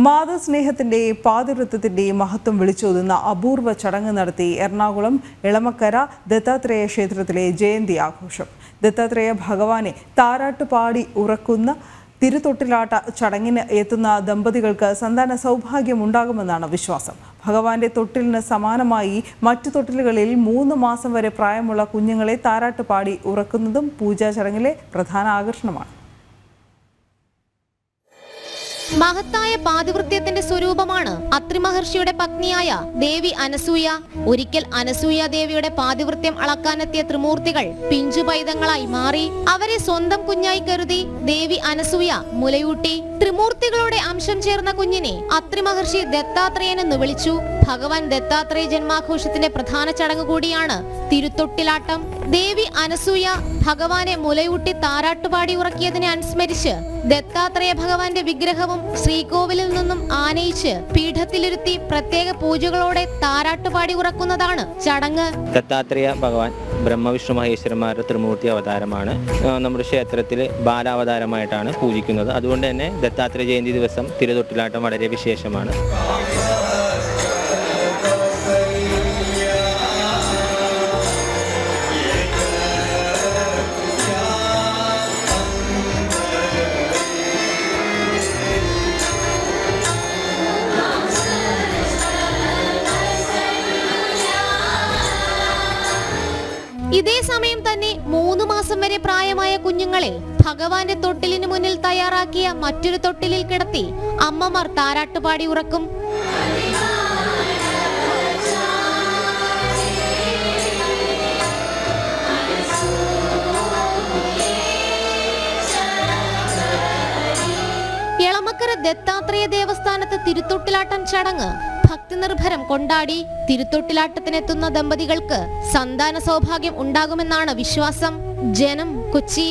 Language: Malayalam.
മാതൃസ്നേഹത്തിന്റെയും പാതിവൃത്യത്തിന്റെയും മഹത്വം വിളിച്ചോതുന്ന അപൂർവ ചടങ്ങ് നടത്തി എറണാകുളം എളമക്കര ദത്താത്രേയ ക്ഷേത്രത്തിലെ ജയന്തി ആഘോഷം. ദത്താത്രേയ ഭഗവാനെ താരാട്ടുപാടി ഉറക്കുന്ന തിരുതൊട്ടിലാട്ട ചടങ്ങിന് എത്തുന്ന ദമ്പതികൾക്ക് സന്താന സൗഭാഗ്യം ഉണ്ടാകുമെന്നാണ് വിശ്വാസം. ഭഗവാന്റെ തൊട്ടിലിന് സമാനമായി മറ്റു തൊട്ടിലുകളിൽ 3 മാസം വരെ പ്രായമുള്ള കുഞ്ഞുങ്ങളെ താരാട്ടുപാടി ഉറക്കുന്നതും പൂജാ ചടങ്ങിലെ പ്രധാന ആകർഷണമാണ്. മഹത്തായ പാതിവൃത്യത്തിന്റെ സ്വരൂപമാണ് അത്രി മഹർഷിയുടെ പത്നിയായ ദേവി അനസൂയ. ഒരിക്കൽ അനസൂയ ദേവിയുടെ പാതിവൃത്യം അളക്കാനെത്തിയ ത്രിമൂർത്തികൾ പിഞ്ചു പൈതങ്ങളായി മാറി. അവരെ സ്വന്തം കുഞ്ഞായി കരുതി ദേവി അനസൂയ മുലയൂട്ടി. ത്രിമൂർത്തികളുടെ അംശം ചേർന്ന കുഞ്ഞിനെ അത്രി മഹർഷി ദത്താത്രേയൻ എന്ന് വിളിച്ചു. ഭഗവാൻ ദത്താത്രേയ ജന്മാഘോഷത്തിന്റെ പ്രധാന ചടങ്ങ് കൂടിയാണ് തിരുത്തൊട്ടിലാട്ടം. ദേവി അനസൂയ ഭഗവാനെ മുലയൂട്ടി താരാട്ടുപാടി ഉറക്കിയതിനെ അനുസ്മരിച്ച് ദത്താത്രേയ ഭഗവാന്റെ വിഗ്രഹവും ശ്രീകോവിലിൽ നിന്നും ആനയിച്ച് പീഠത്തിലിരുത്തി പ്രത്യേക പൂജകളോടെ താരാട്ടുപാടി ഉറക്കുന്നതാണ് ചടങ്ങ്. ദത്താത്രേയ ഭഗവാൻ ബ്രഹ്മവിഷ്ണു മഹേശ്വരന്മാരുടെ ത്രിമൂർത്തി അവതാരമാണ്. നമ്മുടെ ക്ഷേത്രത്തിൽ ബാലാവതാരമായിട്ടാണ് പൂജിക്കുന്നത്. അതുകൊണ്ട് തന്നെ ദത്താത്രേയ ജയന്തി ദിവസം തിരുതൊട്ടിലാട്ടം വളരെ വിശേഷമാണ്. ഇതേ സമയം തന്നെ 3 മാസം വരെ പ്രായമായ കുഞ്ഞുങ്ങളെ ഭഗവാന്റെ തൊട്ടിലിന് മുന്നിൽ തയ്യാറാക്കിയ മറ്റൊരു തൊട്ടിലിൽ കിടത്തി അമ്മമാർ താരാട്ടുപാടി ഉറക്കും. എളമക്കര ദത്താത്രേയ ദേവസ്ഥാനത്ത് തിരുത്തൊട്ടിലാട്ടം ചടങ്ങ് ഭക്തി നിർഭരം കൊണ്ടാടി. തിരുത്തൊട്ടിലാട്ടത്തിനെത്തുന്ന ദമ്പതികൾക്ക് സന്താന സൗഭാഗ്യം ഉണ്ടാകുമെന്നാണ് വിശ്വാസം. ജനം, കൊച്ചി.